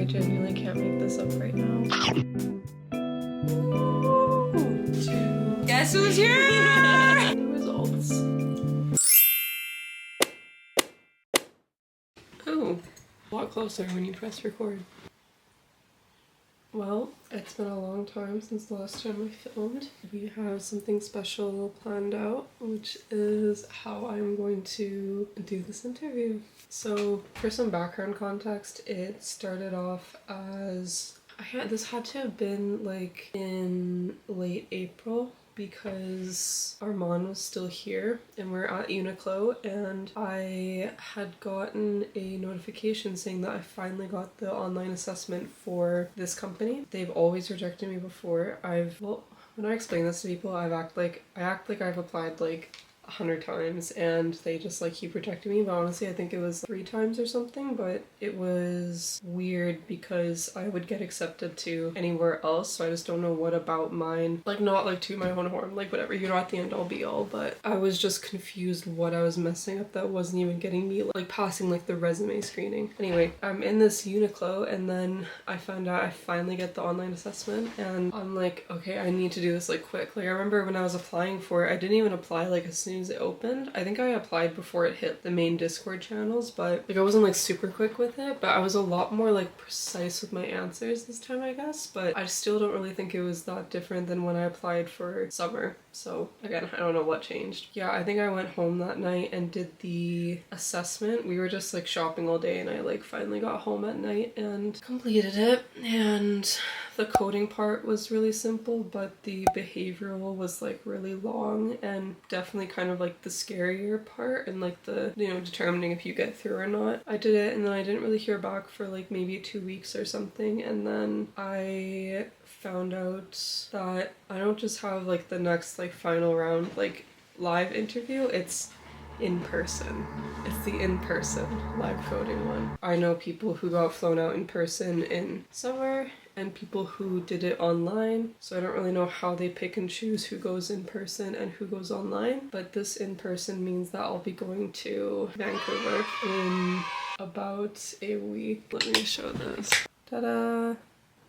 I genuinely can't make this up right now. Guess who's here? The results. Oh, a lot closer when you press record. Well, it's been a long time since the last time I filmed. We have something special planned out, which is how I'm going to do this interview. So, for some background context, it started off as this had to have been like in late April because Armand was still here and we're at Uniqlo, and I had gotten a notification saying that I finally got the online assessment for this company. They've always rejected me before. When I explain this to people, I act like I've applied like 100 times and they just like keep rejecting me, but honestly I think it was 3 times or something. But it was weird because I would get accepted to anywhere else, so I just don't know what about mine, like not like to my own horn, like whatever, you know, at the end all be all, but I was just confused what I was messing up that wasn't even getting me like passing like the resume screening. Anyway, I'm in this Uniqlo and then I found out I finally get the online assessment and I'm like, okay, I need to do this like quick. Like I remember when I was applying for it, I didn't even apply like as soon as it opened. I think I applied before it hit the main Discord channels, but like I wasn't like super quick with it, but I was a lot more like precise with my answers this time, I guess. But I still don't really think it was that different than when I applied for summer. So again, I don't know what changed. Yeah, I think I went home that night and did the assessment. We were just like shopping all day and I like finally got home at night and completed it. And the coding part was really simple, but the behavioral was like really long and definitely kind of like the scarier part and like the, you know, determining if you get through or not. I did it and then I didn't really hear back for like maybe 2 weeks or something, and then I found out that I don't just have like the next like final round like live interview, it's in person. It's the in-person live coding one. I know people who got flown out in person in summer and people who did it online, so I don't really know how they pick and choose who goes in person and who goes online, but this in person means that I'll be going to Vancouver in about a week. Let me show this. Ta-da!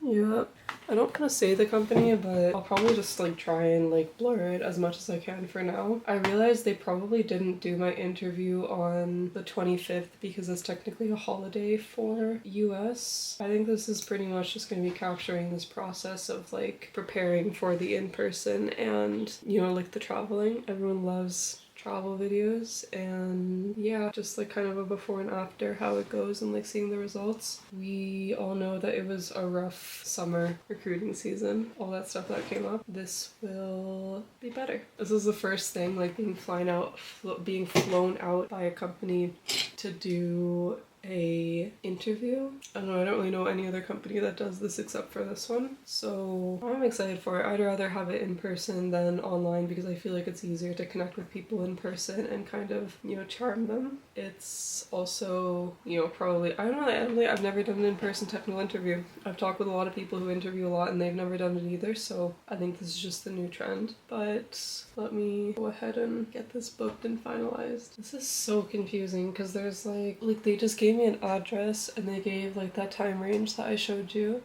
Yep. I don't want to say the company, but I'll probably just like try and like blur it as much as I can for now. I realized they probably didn't do my interview on the 25th because it's technically a holiday for US. I think this is pretty much just going to be capturing this process of like preparing for the in-person and, you know, like the traveling. Everyone loves travel videos, and yeah, just like kind of a before and after, how it goes and like seeing the results. We all know that it was a rough summer recruiting season, all that stuff that came up. This will be better. This is the first thing, like being being flown out by a company to do a interview. I don't know, I don't really know any other company that does this except for this one, so I'm excited for it. I'd rather have it in person than online because I feel like it's easier to connect with people in person and kind of, you know, charm them. It's also, you know, probably, I don't know, I've never done an in-person technical interview. I've talked with a lot of people who interview a lot and they've never done it either, so I think this is just the new trend. But let me go ahead and get this booked and finalized. This is so confusing because there's like they just gave me an address and they gave like that time range that I showed you,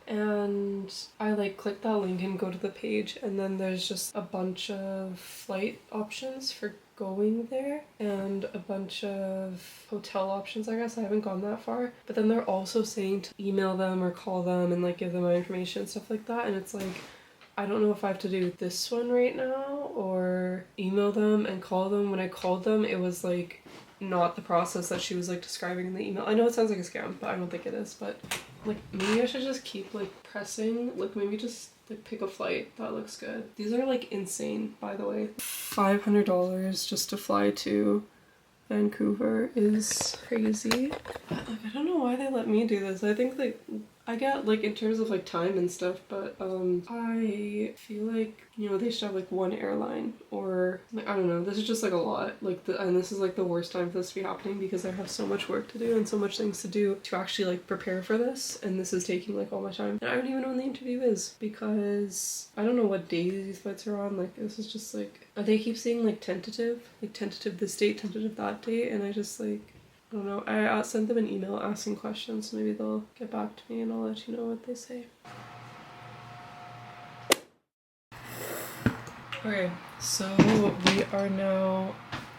and I like click that link and go to the page, and then there's just a bunch of flight options for going there and a bunch of hotel options. I guess I haven't gone that far, but then they're also saying to email them or call them and like give them my information and stuff like that, and it's like I don't know if I have to do this one right now or email them and call them. When I called them, it was like not the process that she was like describing in the email. I know it sounds like a scam, but I don't think it is. But like maybe I should just keep like pressing, like maybe just like pick a flight. That looks good. These are like insane, by the way. $500 just to fly to Vancouver is crazy. But like I don't know why they let me do this. I think like I get like in terms of like time and stuff, but I feel like, you know, they should have like one airline, or like I don't know, this is just like a lot, like and this is like the worst time for this to be happening because I have so much work to do and so much things to do to actually like prepare for this, and this is taking like all my time and I don't even know when the interview is because I don't know what days these flights are on. Like this is just like they keep saying like tentative this date, tentative that date, and I just like I don't know. I sent them an email asking questions, so maybe they'll get back to me and I'll let you know what they say. Okay, so we are now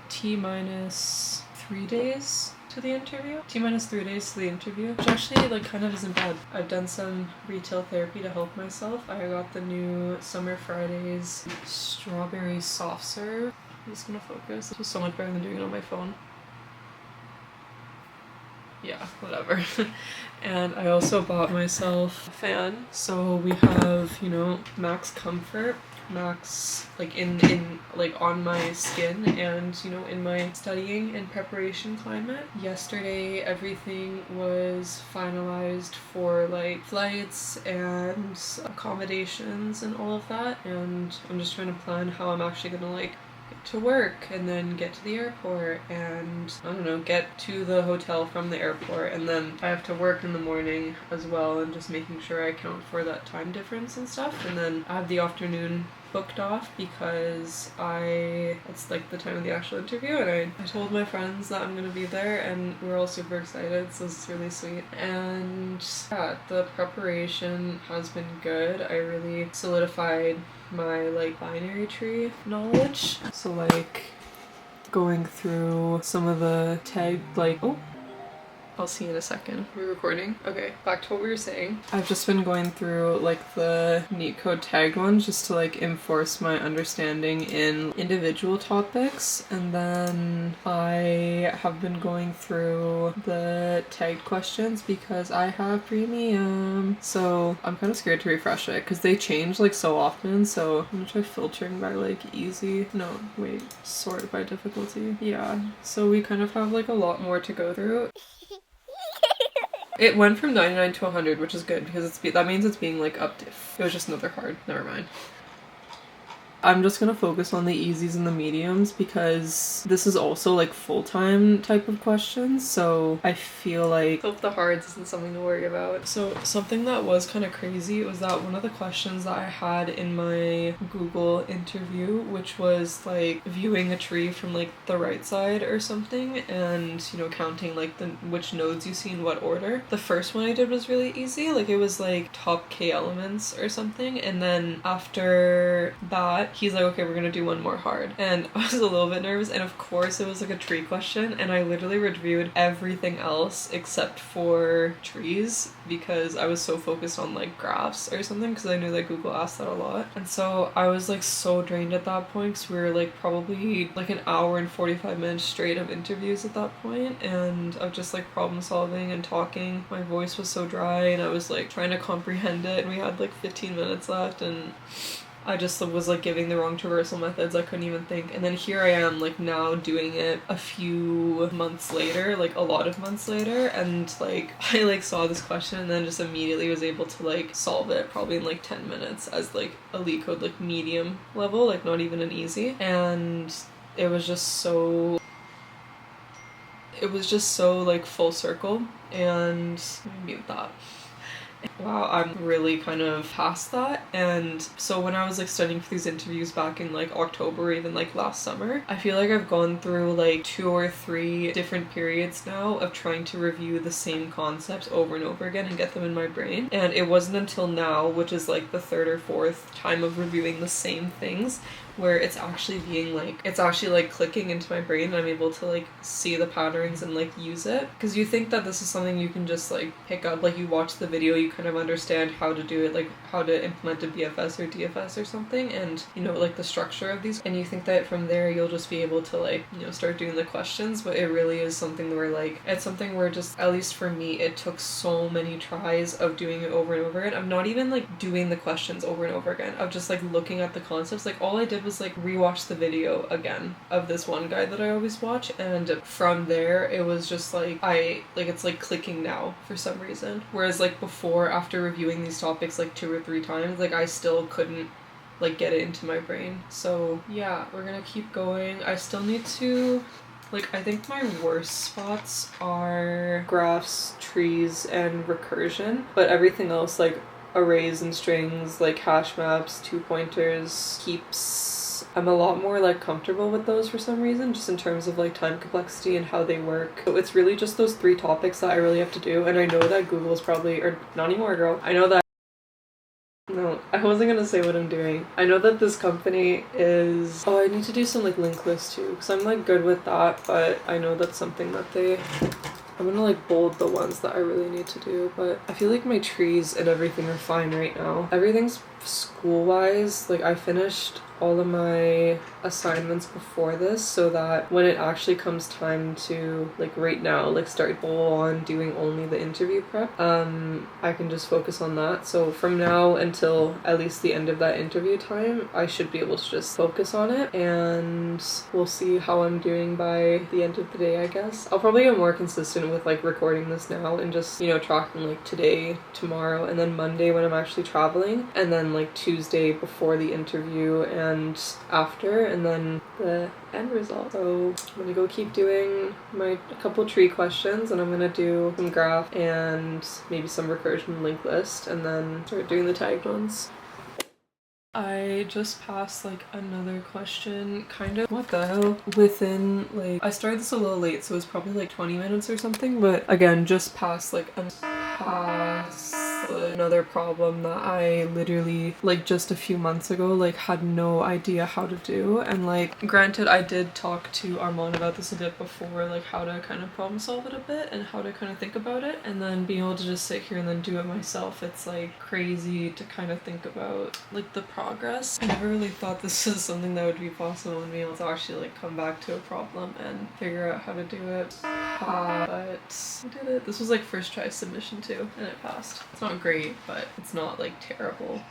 T-minus 3 days to the interview. T-minus 3 days to the interview, which actually like kind of isn't bad. I've done some retail therapy to help myself. I got the new Summer Fridays strawberry soft serve. I'm just gonna focus. This was so much better than doing it on my phone. Yeah, whatever. And I also bought myself a fan. So we have, you know, max comfort, max like in like on my skin, and you know, in my studying and preparation climate. Yesterday everything was finalized for like flights and accommodations and all of that, and I'm just trying to plan how I'm actually gonna like to work and then get to the airport and I don't know, get to the hotel from the airport, and then I have to work in the morning as well, and just making sure I account for that time difference and stuff. And then I have the afternoon booked off because it's like the time of the actual interview, and I told my friends that I'm gonna be there and we're all super excited, so it's really sweet. And yeah, the preparation has been good. I really solidified my like binary tree knowledge, so like going through some of the tag like I'll see you in a second. We're recording? Okay, back to what we were saying. I've just been going through like the neat code tagged ones just to like enforce my understanding in individual topics, and then I have been going through the tagged questions because I have premium. So I'm kind of scared to refresh it because they change like so often, so I'm gonna try filtering by like easy. No, wait, sort by difficulty. Yeah, so we kind of have like a lot more to go through. It went from 99 to 100, which is good because that means it's being like updated. It was just another hard. Never mind. I'm just gonna focus on the easies and the mediums because this is also like full-time type of questions, so I feel like hope the hards isn't something to worry about. So something that was kind of crazy was that one of the questions that I had in my Google interview, which was like viewing a tree from like the right side or something, and you know, counting like which nodes you see in what order. The first one I did was really easy, like it was like top K elements or something, and then after that he's like, okay, we're gonna do one more hard. And I was a little bit nervous, and of course it was like a tree question, and I literally reviewed everything else except for trees because I was so focused on like graphs or something, because I knew that Google asked that a lot. And so I was like so drained at that point because we were like probably like an hour and 45 minutes straight of interviews at that point, and of just like problem solving and talking. My voice was so dry and I was like trying to comprehend it, and we had like 15 minutes left, and I just was like giving the wrong traversal methods. I couldn't even think. And then here I am like now doing it a few months later, like a lot of months later, and like I like saw this question and then just immediately was able to like solve it probably in like 10 minutes as like a lead code like medium level, like not even an easy. And it was just so like full circle. And let me mute that. Wow, I'm really kind of past that. And so when I was like studying for these interviews back in like October or even like last summer, I feel like I've gone through like 2 or 3 different periods now of trying to review the same concepts over and over again and get them in my brain. And it wasn't until now, which is like the 3rd or 4th time of reviewing the same things, where it's actually being like, it's actually like clicking into my brain and I'm able to like see the patterns and like use it. Because you think that this is something you can just like pick up, like you watch the video, you kind of understand how to do it, like how to implement a BFS or DFS or something, and you know like the structure of these, and you think that from there you'll just be able to like, you know, start doing the questions. But it really is something where like, it's something where just, at least for me, it took so many tries of doing it over and over again. I'm not even like doing the questions over and over again, of just like looking at the concepts. Like all I did was like rewatch the video again of this one guy that I always watch, and from there it was just like it's like clicking now for some reason. Whereas like before, after reviewing these topics like 2 or 3 times, like I still couldn't like get it into my brain. So yeah, we're gonna keep going. I still need to like, I think my worst spots are graphs, trees, and recursion, but everything else like arrays and strings, like hash maps, 2 pointers, heaps, because I'm a lot more like comfortable with those for some reason, just in terms of like time complexity and how they work. So it's really just those 3 topics that I really have to do, and I know that Google is probably, or not anymore girl, I know that no, I wasn't gonna say what I'm doing. I know that this company is... Oh, I need to do some like link lists too, because I'm like good with that, but I know that's something that they... I'm gonna like bold the ones that I really need to do, but I feel like my trees and everything are fine right now. Everything's school-wise, like I finished all of my assignments before this so that when it actually comes time to like right now like start full on doing only the interview prep, I can just focus on that. So from now until at least the end of that interview time, I should be able to just focus on it, and we'll see how I'm doing by the end of the day. I guess I'll probably get more consistent with like recording this now and just, you know, tracking like today, tomorrow, and then Monday when I'm actually traveling, and then like Tuesday before the interview and after, and then the end result. So I'm gonna go keep doing my couple tree questions, and I'm gonna do some graph and maybe some recursion link list, and then start doing the tagged ones. I just passed like another question, kind of, what the hell, within like, I started this a little late, so it was probably like 20 minutes or something, but again, just passed like another problem that I literally like just a few months ago like had no idea how to do. And like granted, I did talk to Armand about this a bit before, like how to kind of problem solve it a bit and how to kind of think about it, and then being able to just sit here and then do it myself, it's like crazy to kind of think about like the progress. I never really thought this was something that would be possible and be able to actually like come back to a problem and figure out how to do it. But I did it. This was like first try submission too, and it passed. It's not great, but it's not like terrible.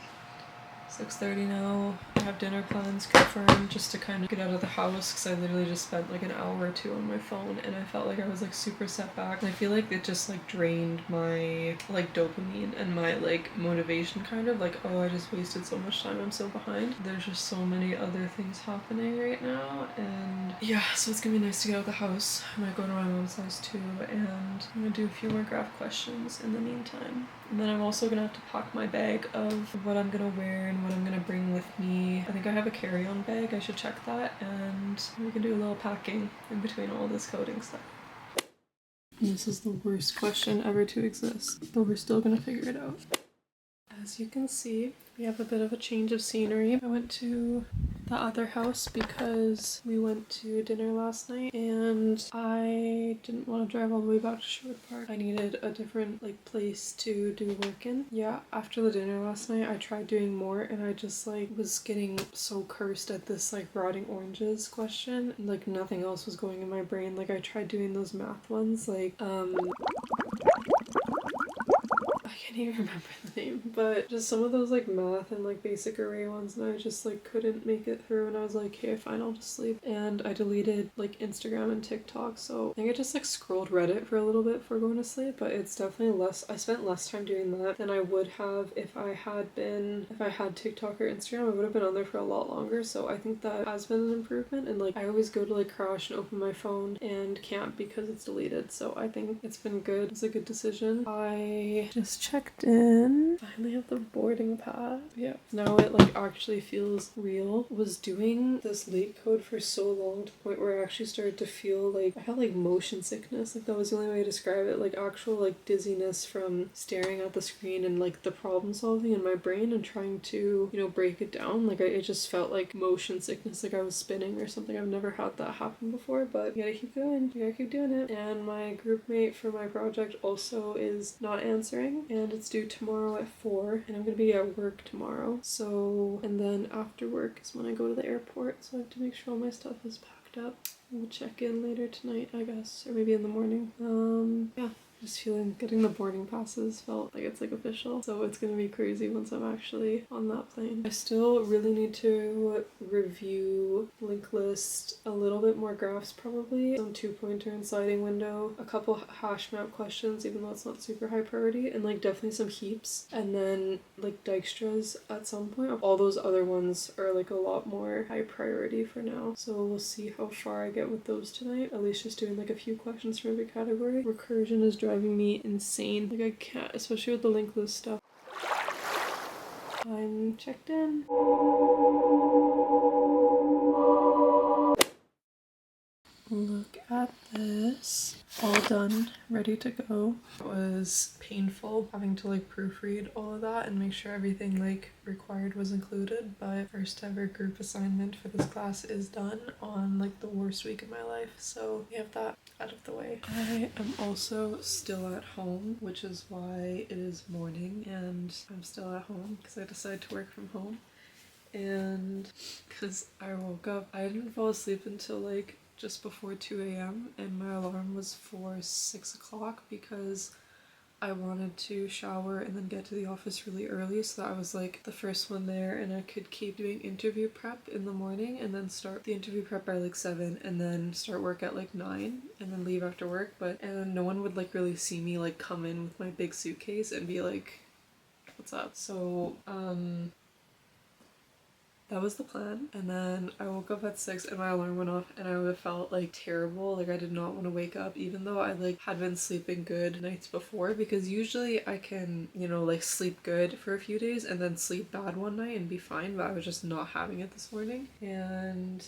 6:30 now. I have dinner plans confirmed, just to kind of get out of the house, because I literally just spent like an hour or 2 on my phone and I felt like I was like super set back, and I feel like it just like drained my like dopamine and my like motivation, kind of like, oh, I just wasted so much time, I'm so behind. There's just so many other things happening right now, and yeah, so it's gonna be nice to get out of the house. I might go to my mom's house too, and I'm gonna do a few more graph questions in the meantime. And then I'm also gonna have to pack my bag of what I'm gonna wear and what I'm gonna bring with me. I think I have a carry-on bag, I should check that, and we can do a little packing in between all this coding stuff. This is the worst question ever to exist, but we're still gonna figure it out. As you can see, we have a bit of a change of scenery. I went to the other house because we went to dinner last night and I didn't want to drive all the way back to Sherwood Park. I needed a different like place to do work in. Yeah, after the dinner last night I tried doing more and I just like was getting so cursed at this like rotting oranges question, and like nothing else was going in my brain. Like I tried doing those math ones, like I can't even remember the name, but just some of those like math and like basic array ones, and I just like couldn't make it through, and I was like, okay, fine, I'll just sleep. And I deleted like Instagram and TikTok, so I think I just like scrolled Reddit for a little bit before going to sleep, but it's definitely less, I spent less time doing that than I would have if I had TikTok or Instagram. I would have been on there for a lot longer, so I think that has been an improvement. And like I always go to like crash and open my phone and can't because it's deleted, so I think it's been good. It's a good decision. I just checked in. Finally have the boarding pass. Yeah, now it like actually feels real. Was doing this late code for so long to the point where I actually started to feel like I had like motion sickness. Like that was the only way to describe it. Like actual like dizziness from staring at the screen and like the problem solving in my brain and trying to, you know, break it down. Like it just felt like motion sickness, like I was spinning or something. I've never had that happen before, but you gotta keep going. You gotta keep doing it. And my group mate for my project also is not answering, and it's due tomorrow at 4, and I'm gonna be at work tomorrow. So, and then after work is when I go to the airport, so I have to make sure all my stuff is packed up. We'll check in later tonight, I guess, or maybe in the morning. Yeah. Just feeling getting the boarding passes felt like it's like official, so it's gonna be crazy once I'm actually on that plane. I still really need to review link list, a little bit more graphs probably, some 2-pointer and sliding window, a couple hash map questions even though it's not super high priority, and like definitely some heaps, and then like Dijkstra's at some point. All those other ones are like a lot more high priority for now, so we'll see how far I get with those tonight. At least just doing like a few questions from every category. Recursion is driving me insane. Like I can't, especially with the link list stuff. I'm checked in. Look at this. All done, ready to go. It was painful having to like proofread all of that and make sure everything like required was included, but first ever group assignment for this class is done on like the worst week of my life, so we have that out of the way. I am also still at home, which is why it is morning and I'm still at home because I decided to work from home. And because I woke up, I didn't fall asleep until like just before 2 a.m. and my alarm was for 6 o'clock because I wanted to shower and then get to the office really early so that I was like the first one there and I could keep doing interview prep in the morning and then start the interview prep by like 7 and then start work at like 9 and then leave after work. But and then no one would like really see me like come in with my big suitcase and be like, what's up? So that was the plan. And then I woke up at 6 and my alarm went off and I would have felt like terrible. Like I did not want to wake up even though I like had been sleeping good nights before, because usually I can, you know, like sleep good for a few days and then sleep bad one night and be fine, but I was just not having it this morning. And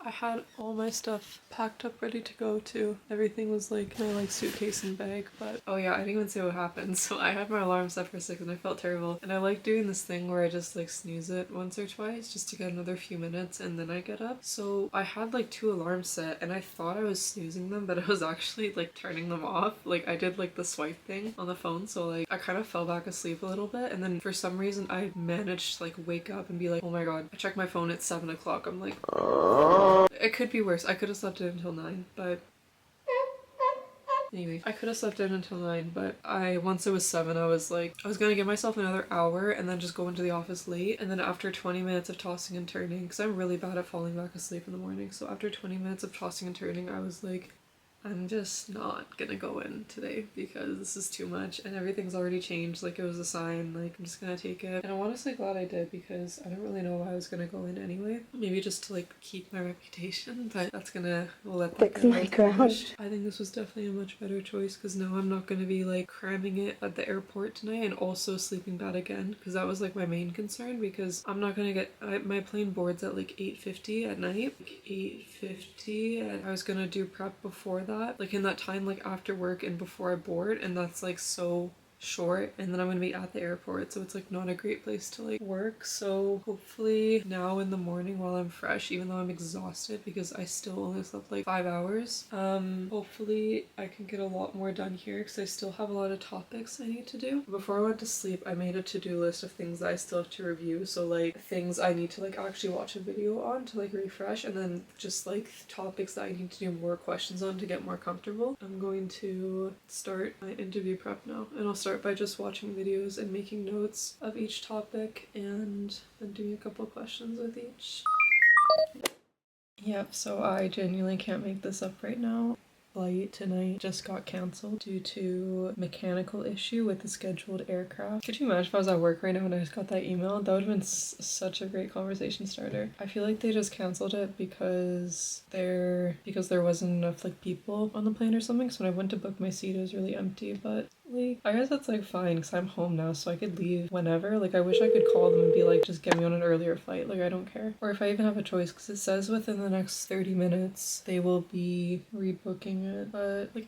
I had all my stuff packed up ready to go too. Everything was like my like suitcase and bag, but oh yeah, I didn't even say what happened. So I had my alarm set for 6 and I felt terrible. And I like doing this thing where I just like snooze it once or twice just to get another few minutes and then I get up. So I had like 2 alarms set and I thought I was snoozing them, but I was actually like turning them off. Like I did like the swipe thing on the phone, so like I kind of fell back asleep a little bit, and then for some reason I managed to like wake up and be like, oh my god. I checked my phone at 7 o'clock. I'm like, it could be worse. I could have slept in until 9, but anyway, I could have slept in until 9, but once it was 7, I was like, I was gonna give myself another hour and then just go into the office late. And then after 20 minutes of tossing and turning, because I'm really bad at falling back asleep in the morning, so after 20 minutes of tossing and turning, I was like, I'm just not gonna go in today because this is too much and everything's already changed. Like it was a sign, like I'm just gonna take it. And I'm honestly glad I did because I don't really know why I was gonna go in anyway. Maybe just to like keep my reputation, but we'll let that go unfinished. I think this was definitely a much better choice because now I'm not gonna be like cramming it at the airport tonight and also sleeping bad again, because that was like my main concern, because I'm not gonna get my plane boards at like 8:50 at night. Like 8:50 and I was gonna do prep before that, like in that time like after work and before I board, and that's like so short, and then I'm gonna be at the airport, so it's like not a great place to like work. So hopefully now in the morning while I'm fresh, even though I'm exhausted because I still only slept like 5 hours, hopefully I can get a lot more done here because I still have a lot of topics I need to do. Before I went to sleep, I made a to-do list of things that I still have to review, so like things I need to like actually watch a video on to like refresh, and then just like topics that I need to do more questions on to get more comfortable. I'm going to start my interview prep now, and I'll start by just watching videos and making notes of each topic and then doing a couple questions with each. Yep, so I genuinely can't make this up right now. Flight tonight just got cancelled due to mechanical issue with the scheduled aircraft. Could you imagine if I was at work right now and I just got that email? That would have been such a great conversation starter. I feel like they just cancelled it because there wasn't enough like people on the plane or something. So when I went to book my seat, it was really empty. But like, I guess that's like fine because I'm home now, so I could leave whenever. Like I wish I could call them and be like, just get me on an earlier flight. Like I don't care. Or if I even have a choice, because it says within the next 30 minutes they will be rebooking it. But like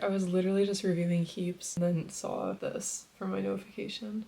I was literally just reviewing heaps and then saw this for my notification.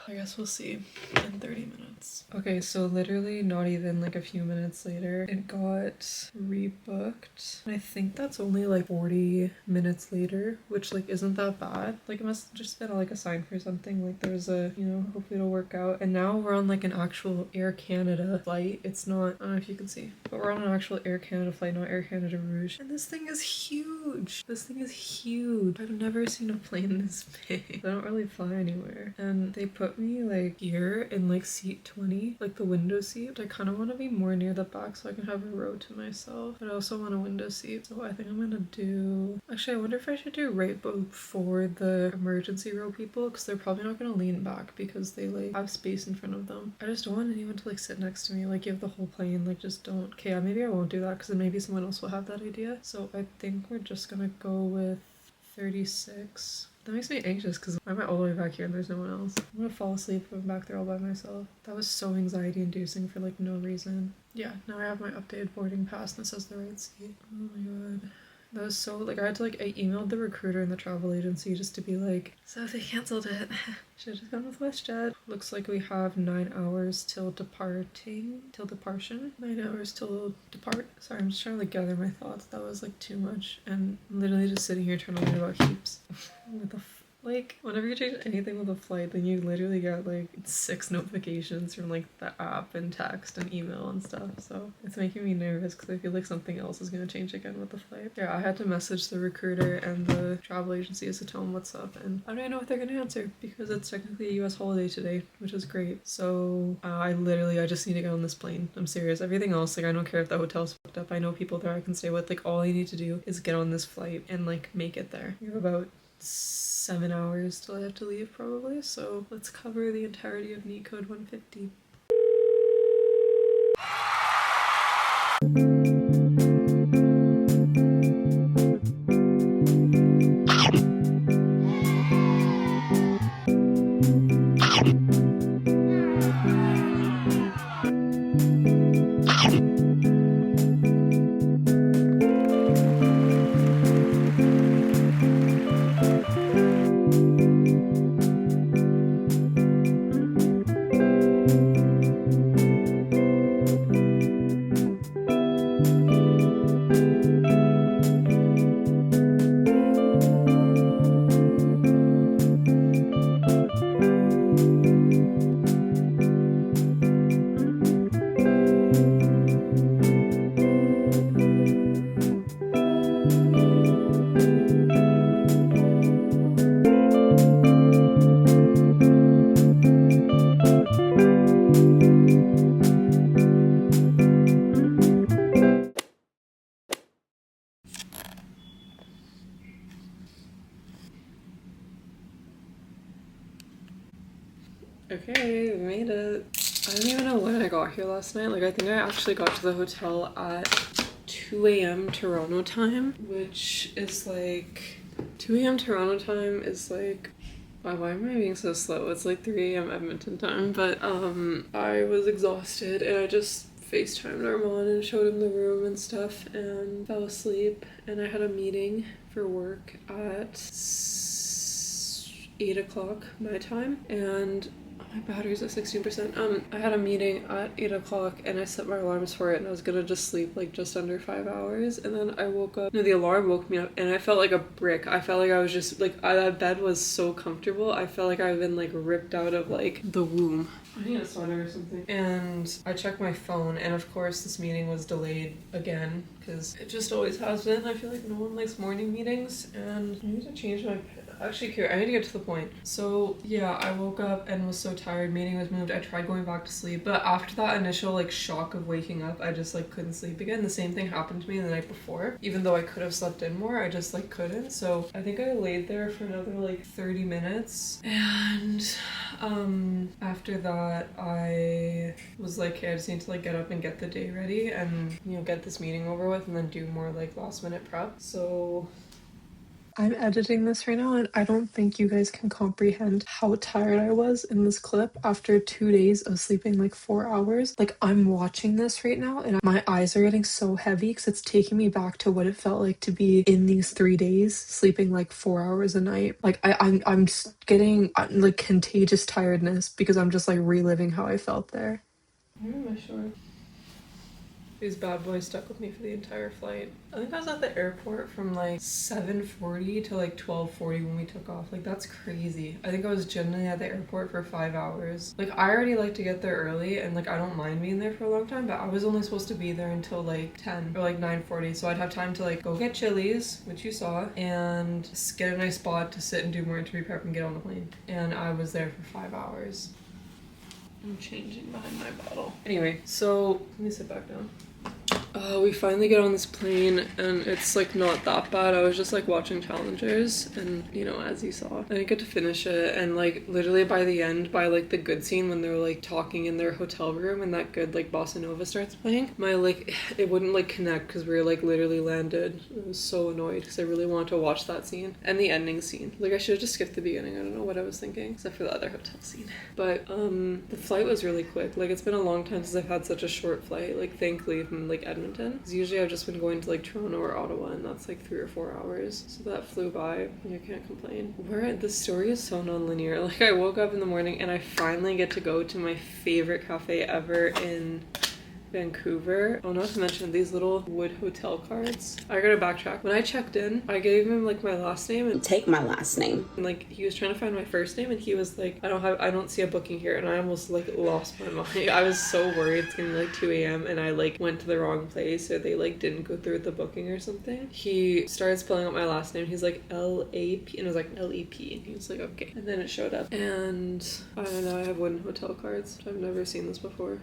I guess we'll see in 30 minutes. Okay, so literally not even like a few minutes later, it got rebooked. I think that's only like 40 minutes later, which like isn't that bad. Like it must have just been like a sign for something. Like there's a, you know, hopefully it'll work out. And now we're on like an actual Air Canada flight. It's not, I don't know if you can see, but we're on an actual Air Canada flight, not Air Canada Rouge. And this thing is huge. This thing is huge. I've never seen a plane this big. I don't really fly anywhere. And they put me like here in like seat 20, like the window seat. I kind of want to be more near the back so I can have a row to myself, but I also want a window seat. So I think I'm gonna do, actually I wonder if I should do right before the emergency row people, because they're probably not gonna lean back because they like have space in front of them. I just don't want anyone to like sit next to me, like give the whole plane, like just don't. Okay, maybe I won't do that because then maybe someone else will have that idea. So I think we're just gonna go with 36. That makes me anxious because I'm all the way back here and there's no one else. I'm gonna fall asleep if I'm back there all by myself. That was so anxiety inducing for like no reason. Yeah, now I have my updated boarding pass and it says the right seat. Oh my god. That was so, like, I had to, like, I emailed the recruiter in the travel agency just to be like, so they canceled it. Should've just gone with WestJet. Looks like we have 9 hours till departure. 9 hours till depart. Sorry, I'm just trying to, like, gather my thoughts. That was, like, too much. And literally just sitting here trying to learn about heaps. What the like, whenever you change anything with a flight, then you literally get like 6 notifications from like the app and text and email and stuff. So it's making me nervous because I feel like something else is going to change again with the flight. Yeah, I had to message the recruiter and the travel agency to tell them what's up, and I don't even know what they're going to answer because it's technically a US holiday today, which is great. So I just need to get on this plane. I'm serious. Everything else, like, I don't care if the hotel's fucked up. I know people there I can stay with. Like, all I need to do is get on this flight and like make it there. We have about 7 hours till I have to leave probably, so let's cover the entirety of NEAT Code 150. Okay, we made it. I don't even know when I got here last night. Like, I think I actually got to the hotel at 2 a.m. Toronto time, which is like 2 a.m. Toronto time is like, wow, why am I being so slow? It's like 3 a.m. Edmonton time, but I was exhausted and I just FaceTimed Armand and showed him the room and stuff and fell asleep, and I had a meeting for work at 8 o'clock my time, and my battery's at 16%. I had a meeting at 8 o'clock and I set my alarms for it, and I was gonna just sleep like just under 5 hours, and then I woke up. No, the alarm woke me up and I felt like a brick. I felt like I was just like, that bed was so comfortable. I felt like I've been like ripped out of like the womb. I need a sweater or something. And I checked my phone, and of course this meeting was delayed again because it just always has been. I feel like no one likes morning meetings, and I need to change my actually here, I need to get to the point. So yeah, I woke up and was so tired. Meeting was moved. I tried going back to sleep, but after that initial like shock of waking up, I just like couldn't sleep again. The same thing happened to me the night before. Even though I could have slept in more, I just like couldn't. So I think I laid there for another like 30 minutes, and after that I was like, okay, I just need to like get up and get the day ready and, you know, get this meeting over with and then do more like last minute prep. So I'm editing this right now, and I don't think you guys can comprehend how tired I was in this clip after 2 days of sleeping like 4 hours. Like, I'm watching this right now and my eyes are getting so heavy because it's taking me back to what it felt like to be in these 3 days sleeping like 4 hours a night. Like, I'm just getting like contagious tiredness because I'm just like reliving how I felt there. Where am I short? These bad boys stuck with me for the entire flight. I think I was at the airport from like 7:40 to like 12:40 when we took off. Like, that's crazy. I think I was generally at the airport for 5 hours. Like, I already like to get there early and like I don't mind being there for a long time, but I was only supposed to be there until like 10 or like 9:40, so I'd have time to like go get Chili's, which you saw, and get a nice spot to sit and do more interview prep and get on the plane. And I was there for 5 hours. I'm changing behind my bottle. Anyway, so let me sit back down. We finally get on this plane and it's like not that bad. I was just like watching Challengers and, you know, as you saw, I didn't get to finish it, and like literally by the end, by like the good scene when they're like talking in their hotel room and that good like bossa nova starts playing, my like it wouldn't like connect because we were like literally landed. I was so annoyed because I really wanted to watch that scene and the ending scene. Like I should have just skipped the beginning. I don't know what I was thinking except for the other hotel scene. But the flight was really quick. Like it's been a long time since I've had such a short flight, like thankfully from like Edmonton, because usually I've just been going to like Toronto or Ottawa and that's like 3 or 4 hours, so that flew by and I can't complain. The story is so non-linear. Like I woke up in the morning and I finally get to go to my favorite cafe ever in Vancouver. Oh, not to mention these little wood hotel cards. I gotta backtrack. When I checked in, I gave him like my last name and take my last name. And like he was trying to find my first name and he was like, I don't see a booking here, and I almost like lost my mind. I was so worried. It's gonna be like 2 a.m. and I like went to the wrong place, or they like didn't go through with the booking or something. He started spelling out my last name. He's like L-A-P, and I was like L-E-P, and he was like okay, and then it showed up. And I don't know, I have wooden hotel cards. I've never seen this before.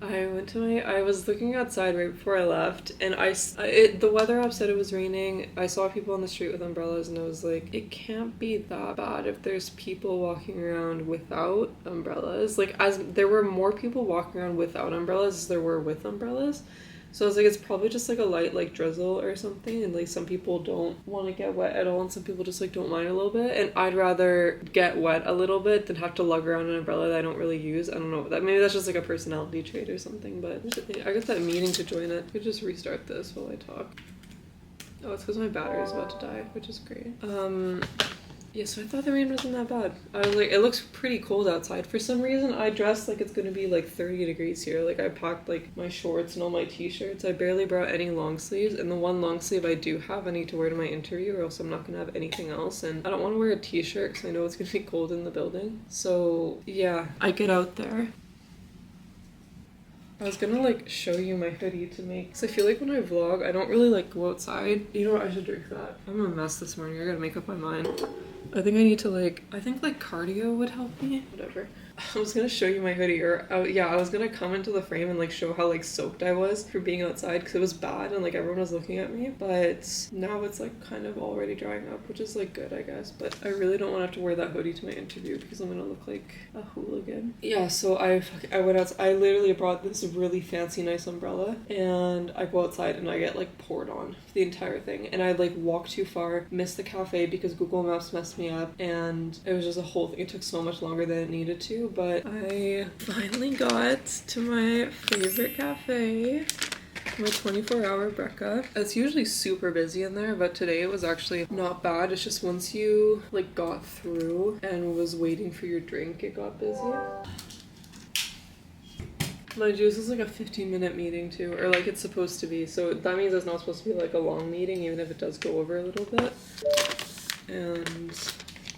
I was looking outside right before I left, and the weather app said it was raining. I saw people on the street with umbrellas, and I was like, it can't be that bad if there's people walking around without umbrellas. Like, as there were more people walking around without umbrellas as there were with umbrellas. So I was like, it's probably just like a light like drizzle or something, and like some people don't want to get wet at all and some people just like don't mind a little bit, and I'd rather get wet a little bit than have to lug around an umbrella that I don't really use. I don't know, maybe that's just like a personality trait or something, but I got that meeting to join it. I could just restart this while I talk. Oh, it's because my battery's about to die, which is great. Yeah, so I thought the rain wasn't that bad. I was like, it looks pretty cold outside. For some reason, I dressed like it's gonna be like 30 degrees here. Like I packed like my shorts and all my t-shirts. I barely brought any long sleeves, and the one long sleeve I do have I need to wear to my interview, or else I'm not gonna have anything else. And I don't want to wear a t-shirt because I know it's gonna be cold in the building. So yeah, I get out there. I was gonna like show you my hoodie to make, because I feel like when I vlog, I don't really like go outside. You know what, I should drink that. I'm a mess this morning. I gotta make up my mind. I think I need to I think cardio would help me. Whatever. I was gonna show you my hoodie, or yeah, I was gonna come into the frame and like show how like soaked I was for being outside because it was bad and like everyone was looking at me, but now it's like kind of already drying up, which is like good, I guess. But I really don't want to have to wear that hoodie to my interview because I'm gonna look like a hooligan. Yeah, so I went out. I literally brought this really fancy nice umbrella, and I go outside and I get like poured on the entire thing, and I like walked too far, missed the cafe because Google Maps messed me up, and it was just a whole thing. It took so much longer than it needed to, but I finally got to my favorite cafe, my 24-hour Brecca. It's usually super busy in there, but today it was actually not bad. It's just once you like got through and was waiting for your drink, it got busy. My juice is like a 15-minute meeting too, or like it's supposed to be, so that means it's not supposed to be like a long meeting, even if it does go over a little bit. And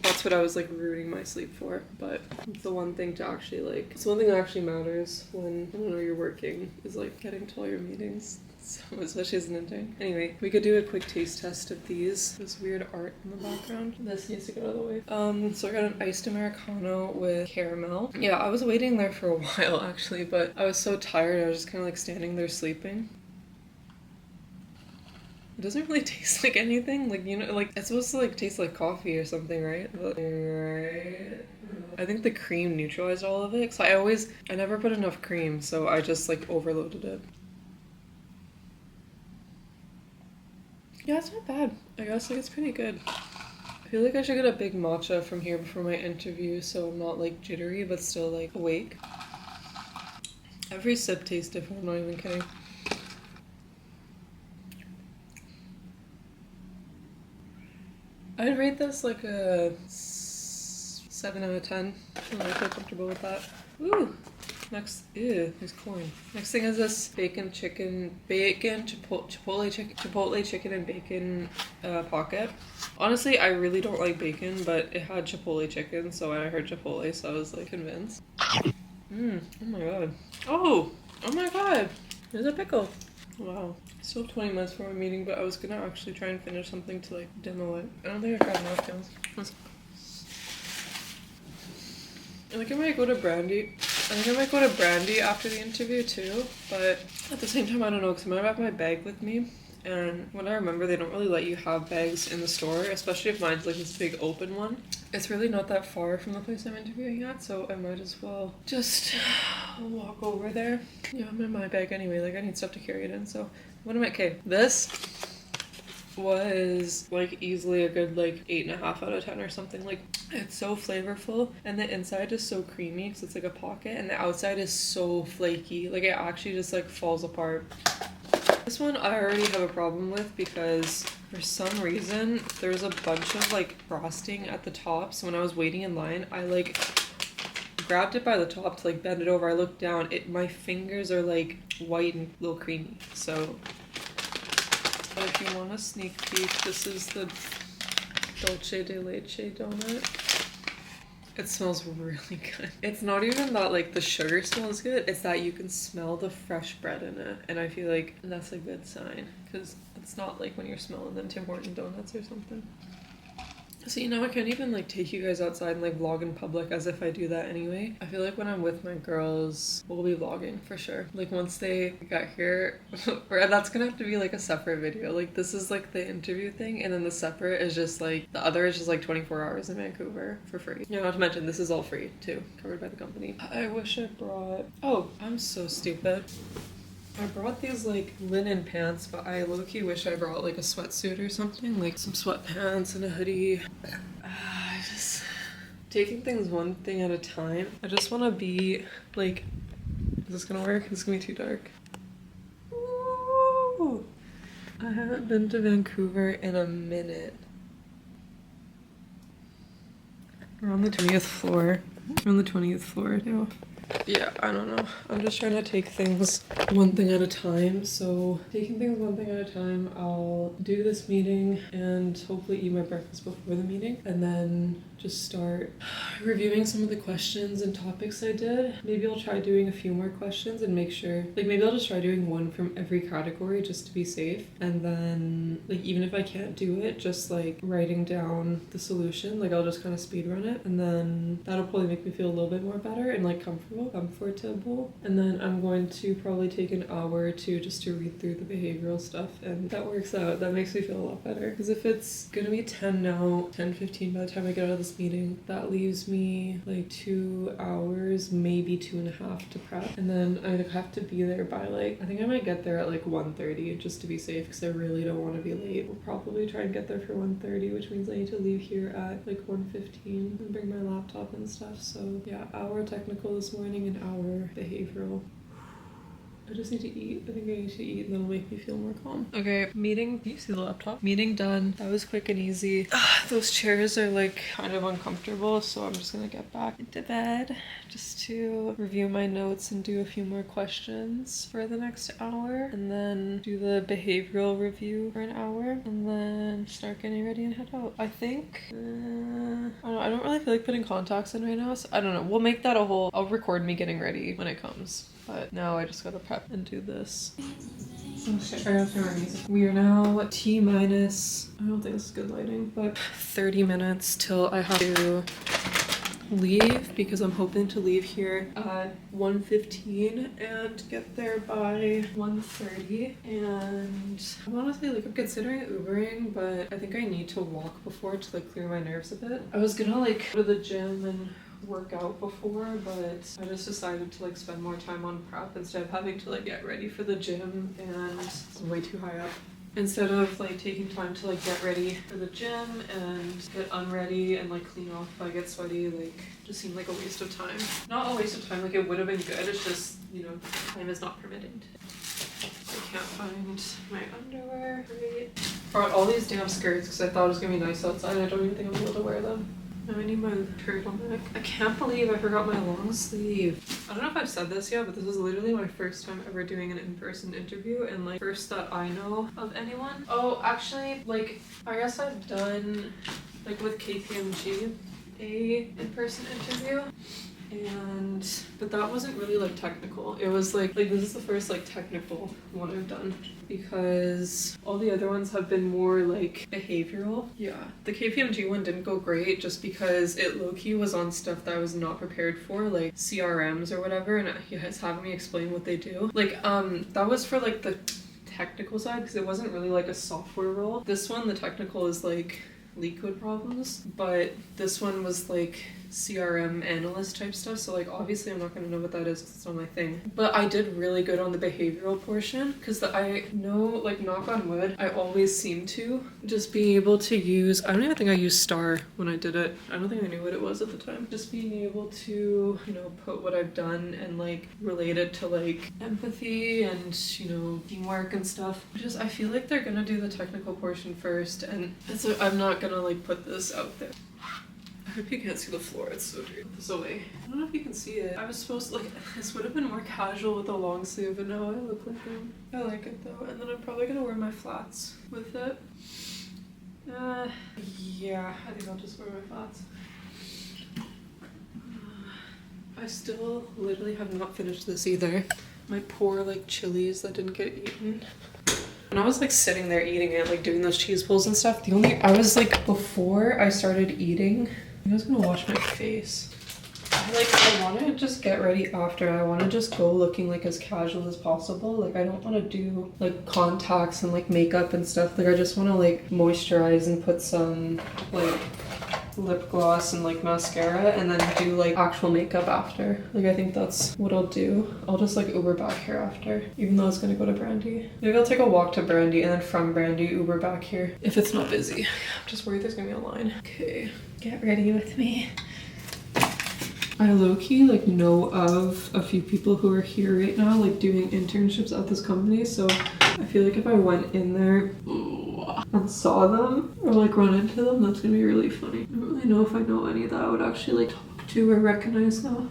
that's what I was like ruining my sleep for. But it's the one thing to actually like, it's one thing that actually matters when, I don't know, you're working, is like getting to all your meetings. So, especially as an intern. Anyway, we could do a quick taste test of these. This weird art in the background. This needs to go out of the way. So I got an iced Americano with caramel. Yeah, I was waiting there for a while actually, but I was so tired I was just kind of like standing there sleeping. It doesn't really taste like anything, like, you know, like it's supposed to like taste like coffee or something, right? But, I think the cream neutralized all of it, because I never put enough cream, so I just like overloaded it. Yeah, it's not bad. I guess like it's pretty good. I feel like I should get a big matcha from here before my interview so I'm not like jittery but still like awake. Every sip tastes different, I'm not even kidding. I'd rate this like a 7 out of 10. I feel comfortable with that. Ooh! Next, there's corn. Next thing is this chipotle chicken and bacon pocket. Honestly, I really don't like bacon, but it had chipotle chicken, so I heard chipotle, so I was like convinced. Oh my god. Oh my god. There's a pickle. Wow. Still 20 minutes for my meeting, but I was gonna actually try and finish something to like demo it. I don't think I got enough. I like it when I go to Brandy. I think I might go to Brandy after the interview too, but at the same time, I don't know, because I might have my bag with me. And when I remember, they don't really let you have bags in the store, especially if mine's like this big open one. It's really not that far from the place I'm interviewing at, so I might as well just walk over there. Yeah, I'm in my bag anyway, like I need stuff to carry it in, so what am I, okay, this was like easily a good like 8.5 out of 10 or something. Like it's so flavorful and the inside is so creamy because it's like a pocket, and the outside is so flaky, like it actually just like falls apart. This one I already have a problem with because for some reason there's a bunch of like frosting at the top, so when I was waiting in line I like grabbed it by the top to like bend it over. I looked down, my fingers are like white and a little creamy. So if you want a sneak peek, this is the Dolce de Leche donut. It smells really good. It's not even that like the sugar smells good, it's that you can smell the fresh bread in it, and I feel like that's a good sign because it's not like when you're smelling them Tim Horton donuts or something. So you know, I can't even like take you guys outside and like vlog in public as if I do that anyway. I feel like when I'm with my girls, we'll be vlogging for sure. Like once they got here, or that's gonna have to be like a separate video. Like this is like the interview thing, and then the separate is just like, the other is just like 24 hours in Vancouver for free. Yeah, not to mention this is all free too, covered by the company. I wish I brought, oh, I'm so stupid. I brought these like linen pants, but I low-key wish I brought like a sweatsuit or something, like some sweatpants and a hoodie. I just taking things one thing at a time. I just want to be like, is this gonna work? It's gonna be too dark. Ooh. I haven't been to Vancouver in a minute. We're on the 20th floor. We're on the 20th floor now. Yeah, I don't know. I'm just trying to take things one thing at a time. So taking things one thing at a time, I'll do this meeting and hopefully eat my breakfast before the meeting, and then just start reviewing some of the questions and topics I did. Maybe I'll try doing a few more questions and make sure, like maybe I'll just try doing one from every category just to be safe. And then like even if I can't do it, just like writing down the solution, like I'll just kind of speed run it, and then that'll probably make me feel a little bit more better and like comfortable. And then I'm going to probably take an hour or two just to read through the behavioral stuff, and that works out. That makes me feel a lot better, because if it's gonna be 10 now, 10:15 by the time I get out of this meeting, that leaves me like 2 hours, maybe 2.5 to prep, and then I have to be there by like, I think I might get there at like 1:30 just to be safe, because I really don't want to be late. We'll probably try and get there for 1:30, which means I need to leave here at like 1:15 and bring my laptop and stuff. So yeah, hour technical this morning, an hour behavioral. I just need to eat. I think I need to eat, and that'll make me feel more calm. Okay, meeting. You see the laptop? Meeting done. That was quick and easy. Those chairs are like kind of uncomfortable, so I'm just gonna get back into bed just to review my notes and do a few more questions for the next hour, and then do the behavioral review for an hour, and then start getting ready and head out. I think, I don't know, I don't really feel like putting contacts in right now, so I don't know. We'll make that a whole, I'll record me getting ready when it comes. But now I just gotta prep and do this. Oh shit, I gotta turn my music. We are now at T minus, I don't think this is good lighting, but 30 minutes till I have to leave, because I'm hoping to leave here at 1:15 and get there by 1:30. And I'm honestly like, I'm considering Ubering, but I think I need to walk before to like clear my nerves a bit. I was gonna like go to the gym and work out before, but I just decided to like spend more time on prep instead of having to like get ready for the gym, and it's way too high up. Instead of like taking time to like get ready for the gym and get unready and like clean off if I get sweaty, like just seemed like a waste of time. Not a waste of time, like it would have been good, it's just, you know, time is not permitted. I can't find my underwear. Right. Brought all these damn skirts because I thought it was gonna be nice outside. I don't even think I'm gonna be able to wear them. Now I need my turtleneck. I can't believe I forgot my long sleeve. I don't know if I've said this yet, but this is literally my first time ever doing an in-person interview, and like first that I know of anyone. Oh, actually, like I guess I've done like with KPMG a in-person interview. but that wasn't really like technical. It was like this is the first like technical one I've done, because all the other ones have been more like behavioral. Yeah, the KPMG one didn't go great just because it low-key was on stuff that I was not prepared for, like CRMs or whatever, and he was having me explain what they do. Like that was for like the technical side, because it wasn't really like a software role. This one, the technical, is like leak code problems, but this one was like CRM analyst type stuff, so like obviously I'm not going to know what that is because it's not my thing. But I did really good on the behavioral portion, because I know, like, knock on wood, I always seem to just being able to use, I don't even think I used star when I did it. I don't think I knew what it was at the time. Just being able to, you know, put what I've done and like relate it to like empathy and, you know, teamwork and stuff. I feel like they're gonna do the technical portion first, and so I'm not gonna like put this out there. I hope you can't see the floor, it's so dirty. Put this away. I don't know if you can see it. I was supposed to, like, this would have been more casual with a long sleeve, but now I look like them. I like it though, and then I'm probably gonna wear my flats with it. Yeah, I think I'll just wear my flats. I still literally have not finished this either. My poor, like, chilies that didn't get eaten. When I was like sitting there eating it, like doing those cheese pulls and stuff, I was like, before I started eating, I was gonna wash my face. I want to just get ready after. I want to just go looking like as casual as possible. Like, I don't want to do like contacts and like makeup and stuff. Like, I just want to like moisturize and put some like lip gloss and like mascara, and then do like actual makeup after. Like, I think that's what I'll do. I'll just like Uber back here after, even though it's gonna go to Brandy. Maybe I'll take a walk to Brandy and then from Brandy Uber back here if it's not busy. I'm just worried there's gonna be a line. Okay, get ready with me. I low-key like know of a few people who are here right now like doing internships at this company, so I feel like if I went in there and saw them or like run into them, that's gonna be really funny. I don't really know if I know any that I would actually like talk to or recognize though.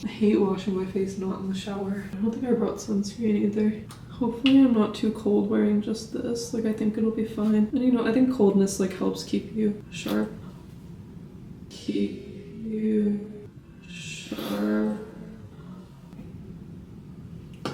I hate washing my face not in the shower. I don't think I brought sunscreen either. Hopefully I'm not too cold wearing just this. Like, I think it'll be fine. And you know, I think coldness like helps keep you sharp. Keep you sharp.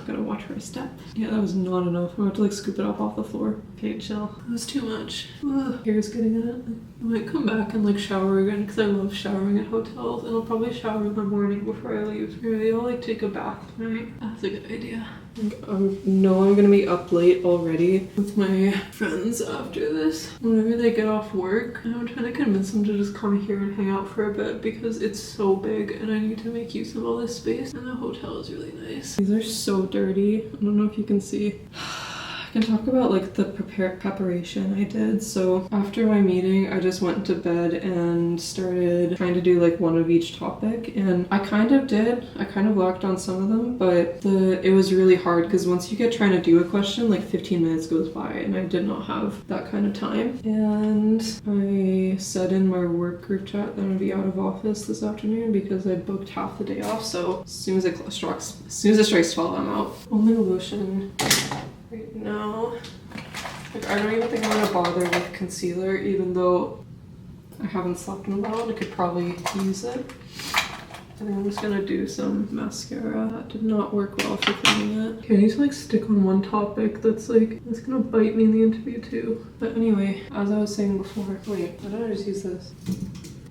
Gotta watch her step. Yeah, that was not enough. I'm about to like scoop it up off the floor. Okay, chill. That was too much. Ugh, hair's getting in it. I might come back and like shower again because I love showering at hotels, and I'll probably shower in the morning before I leave. Maybe I'll like take a bath tonight. That's a good idea. I know I'm gonna be up late already with my friends after this. Whenever they get off work, I'm trying to convince them to just come here and hang out for a bit because it's so big and I need to make use of all this space, and the hotel is really nice. These are so dirty. I don't know if you can see. I can talk about like the preparation I did. So after my meeting, I just went to bed and started trying to do like one of each topic, and I kind of locked on some of them, but it was really hard because once you get trying to do a question, like 15 minutes goes by and I did not have that kind of time. And I said in my work group chat that I'm gonna be out of office this afternoon because I booked half the day off, so as soon as it strikes 12, I'm out. Only lotion right now. Like, I don't even think I'm gonna bother with concealer, even though I haven't slept in a while and I could probably use it. I think I'm just gonna do some mascara. That did not work well for filming it. Okay, I need to like stick on one topic that's gonna bite me in the interview too. But anyway, as I was saying before, wait, why did I just use this?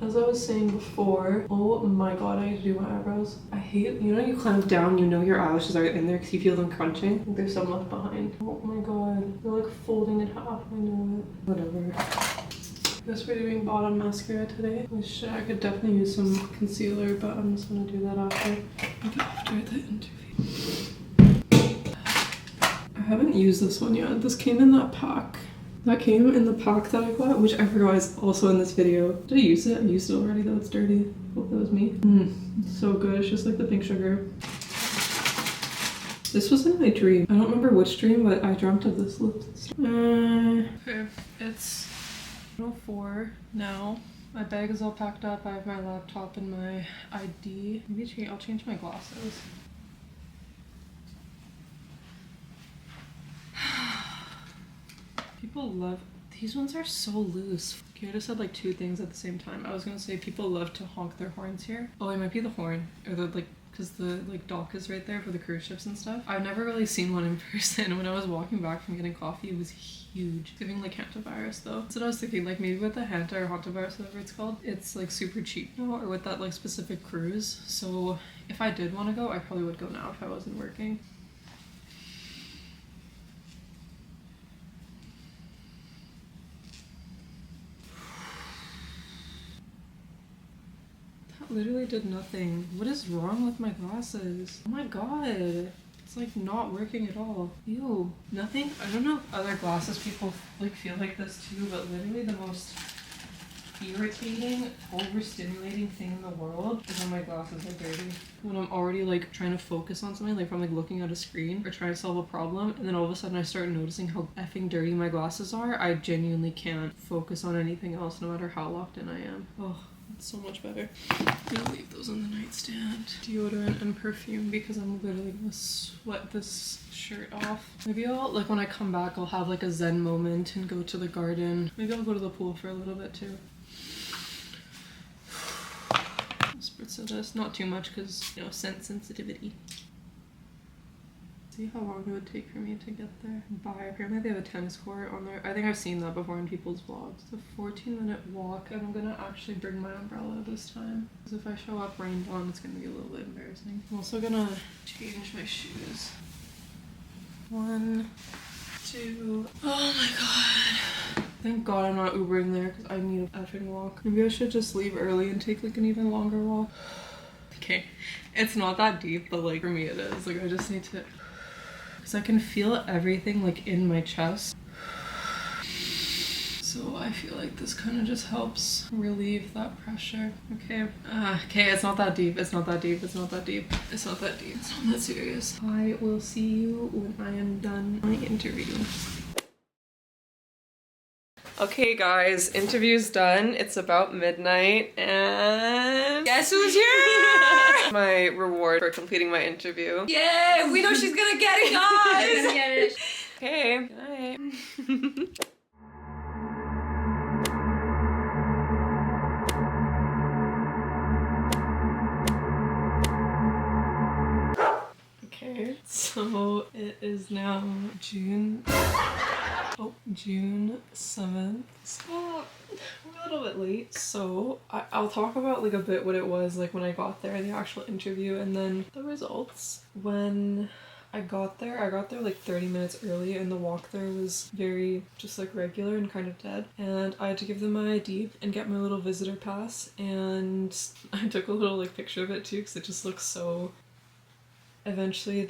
As I was saying before, oh my god, I need to do my eyebrows. I hate, you know, you clamp down, you know your eyelashes are in there because you feel them crunching. Like there's some left behind. Oh my god, they're like folding in half. I know it. Whatever. I guess we're doing bottom mascara today. I could definitely use some concealer, but I'm just gonna do that after the interview. I haven't used this one yet. This came in that pack. That came in the pack that I got, which I forgot is also in this video. Did I use it? I used it already though, it's dirty. Hope that was me. It's so good, it's just like the pink sugar. This was in my dream. I don't remember which dream, but I dreamt of this lipstick. Okay, it's 1:04 now. My bag is all packed up. I have my laptop and my ID. Maybe I'll change my glasses. People love These ones are so loose. Okay, I just said like two things at the same time. I was gonna say people love to honk their horns here. Oh, it might be the horn or the like, because the like dock is right there for the cruise ships and stuff. I've never really seen one in person. When I was walking back from getting coffee, it was huge. It's giving like hantavirus though. That's what I was thinking, like maybe with the hanta or hantavirus, whatever it's called, it's like super cheap now, or with that like specific cruise. So if I did want to go, I probably would go now if I wasn't working. Literally did nothing. What is wrong with my glasses? Oh my god. It's like not working at all. Ew. Nothing? I don't know if other glasses people like feel like this too, but literally the most irritating, overstimulating thing in the world is when my glasses are dirty. When I'm already like trying to focus on something, like if I'm like looking at a screen or trying to solve a problem, and then all of a sudden I start noticing how effing dirty my glasses are, I genuinely can't focus on anything else no matter how locked in I am. Oh. It's so much better. I'm gonna leave those on the nightstand. Deodorant and perfume because I'm literally gonna sweat this shirt off. Maybe I'll, like when I come back, I'll have like a zen moment and go to the garden. Maybe I'll go to the pool for a little bit too. Spritz of this, not too much because, you know, scent sensitivity. See how long it would take for me to get there. Bye. Apparently they have a tennis court on there. I think I've seen that before in people's vlogs. It's a 14-minute walk, and I'm gonna actually bring my umbrella this time. Because if I show up rained on, it's gonna be a little bit embarrassing. I'm also gonna change my shoes. 1, 2. Oh my god. Thank god I'm not Ubering there because I need a effing walk. Maybe I should just leave early and take like an even longer walk. Okay, it's not that deep, but like for me it is. Like I just need to, because I can feel everything like in my chest. So I feel like this kind of just helps relieve that pressure. Okay. Okay, it's not that deep. It's not that deep. It's not that deep. It's not that deep. It's not that serious. I will see you when I am done my interview. Okay guys, interview's done. It's about midnight and guess who's here? My reward for completing my interview. Yay! We know she's gonna get it, guys! She's gonna get it. Okay, good night. Okay, so it is now June 7th. So we're a little bit late. So I'll talk about like a bit what it was like when I got there, the actual interview, and then the results. When I got there like 30 minutes early, and the walk there was very just like regular and kind of dead. And I had to give them my ID and get my little visitor pass, and I took a little like picture of it too because it just looks so. Eventually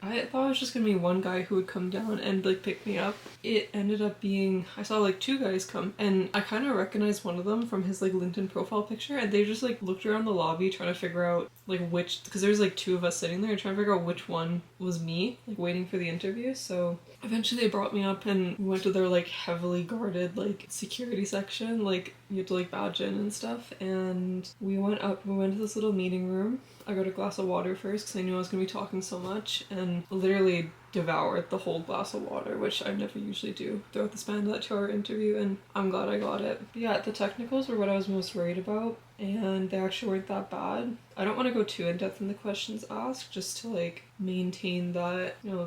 I thought it was just gonna be one guy who would come down and like pick me up. It ended up being, I saw like 2 guys come, and I kind of recognized one of them from his like LinkedIn profile picture, and they just like looked around the lobby trying to figure out like which, because there's like 2 of us sitting there trying to figure out which one was me, like waiting for the interview. So eventually they brought me up and we went to their like heavily guarded like security section, like you had to like badge in and stuff, and we went to this little meeting room. I got a glass of water first because I knew I was going to be talking so much, and literally devoured the whole glass of water, which I never usually do throughout the span of that 2-hour interview, and I'm glad I got it. But yeah, the technicals were what I was most worried about, and they actually weren't that bad. I don't want to go too in depth in the questions asked, just to like maintain that, you know,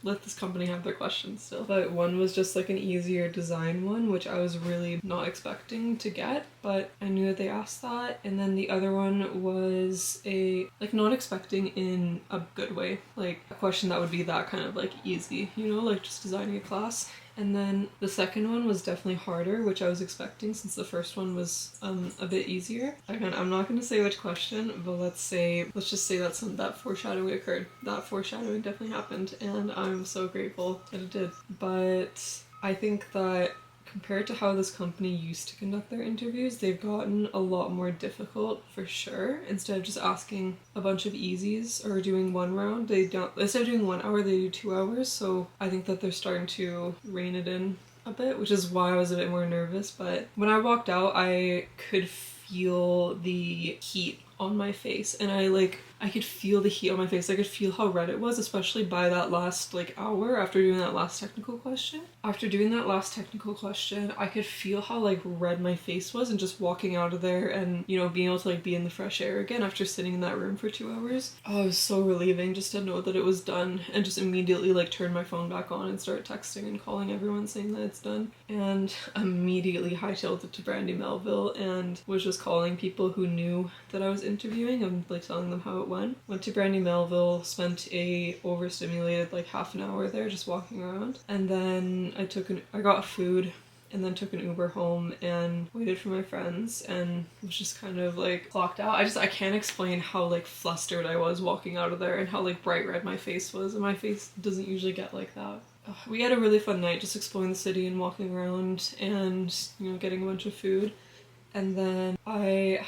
let this company have their questions still. But one was just like an easier design one, which I was really not expecting to get, but I knew that they asked that. And then the other one was a, like not expecting in a good way, like a question that would be that kind of like easy, you know, like just designing a class. And then the second one was definitely harder, which I was expecting since the first one was a bit easier. Again, I'm not going to say which question, but let's just say that foreshadowing occurred. That foreshadowing definitely happened, and I'm so grateful that it did. But I think that compared to how this company used to conduct their interviews, they've gotten a lot more difficult for sure. Instead of just asking a bunch of easies or doing one round, instead of doing 1 hour, they do 2 hours. So I think that they're starting to rein it in a bit, which is why I was a bit more nervous. But when I walked out, I could feel the heat on my face, and I I could feel the heat on my face. I could feel how red it was, especially by that last like hour after doing that last technical question. After doing that last technical question, I could feel how like red my face was, and just walking out of there and, you know, being able to like be in the fresh air again after sitting in that room for 2 hours. Oh, it was so relieving just to know that it was done, and just immediately like turn my phone back on and start texting and calling everyone saying that it's done. And immediately hightailed it to Brandy Melville and was just calling people who knew that I was interviewing and like telling them how it went to Brandy Melville, spent a overstimulated like half an hour there just walking around, and then I got food and then took an Uber home and waited for my friends and was just kind of like clocked out. I can't explain how like flustered I was walking out of there and how like bright red my face was, and my face doesn't usually get like that. We had a really fun night just exploring the city and walking around and, you know, getting a bunch of food. And then I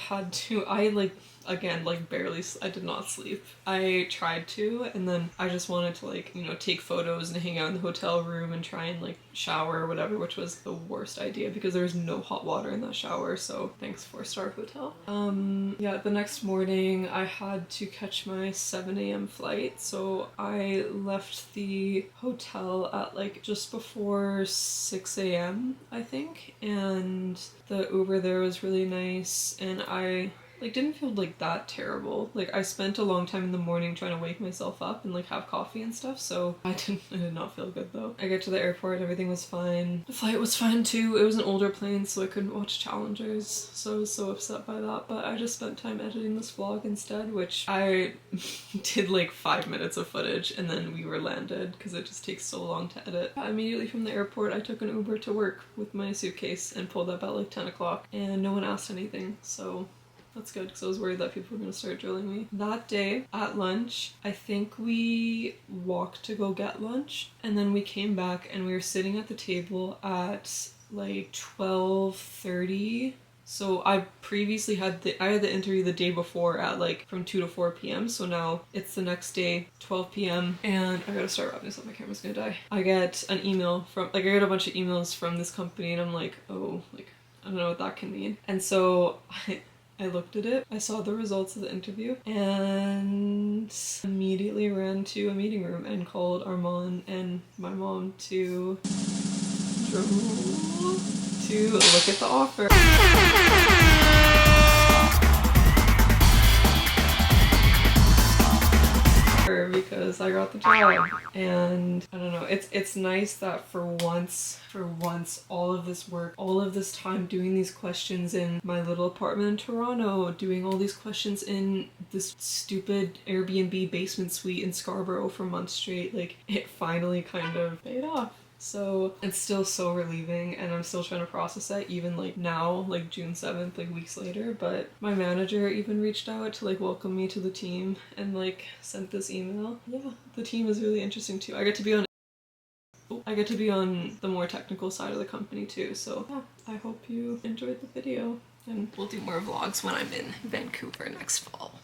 I did not sleep. I tried to, and then I just wanted to like, you know, take photos and hang out in the hotel room and try and like shower or whatever, which was the worst idea because there was no hot water in that shower, so thanks 4-star hotel. Yeah, the next morning I had to catch my 7 a.m. flight, so I left the hotel at like just before 6 a.m. I think, and the Uber there was really nice, and I like didn't feel like that terrible. Like I spent a long time in the morning trying to wake myself up and like have coffee and stuff, so I did not feel good though. I get to the airport, everything was fine. The flight was fine too. It was an older plane, so I couldn't watch Challengers, so I was so upset by that, but I just spent time editing this vlog instead, which I did like 5 minutes of footage and then we were landed because it just takes so long to edit. Immediately from the airport I took an Uber to work with my suitcase and pulled up at like 10 o'clock and no one asked anything, so that's good because I was worried that people were going to start drilling me. That day at lunch, I think we walked to go get lunch, and then we came back and we were sitting at the table at like 12:30. So I previously had the interview the day before at like from 2 to 4 p.m. So now it's the next day, 12 p.m. and I gotta start wrapping this up, my camera's gonna die. I get an email from, like I get a bunch of emails from this company and I'm like, oh, like I don't know what that can mean. And so I looked at it, I saw the results of the interview, and immediately ran to a meeting room and called Armand and my mom to look at the offer. Because I got the job, and I don't know, it's nice that for once all of this work, all of this time doing these questions in my little apartment in Toronto, doing all these questions in this stupid Airbnb basement suite in Scarborough for months straight, like it finally kind of paid off. So it's still so relieving, and I'm still trying to process that even like now, like June 7th, like weeks later. But my manager even reached out to like welcome me to the team and like sent this email. Yeah, the team is really interesting too. I get to be on the more technical side of the company too, so yeah, I hope you enjoyed the video, and we'll do more vlogs when I'm in Vancouver next fall.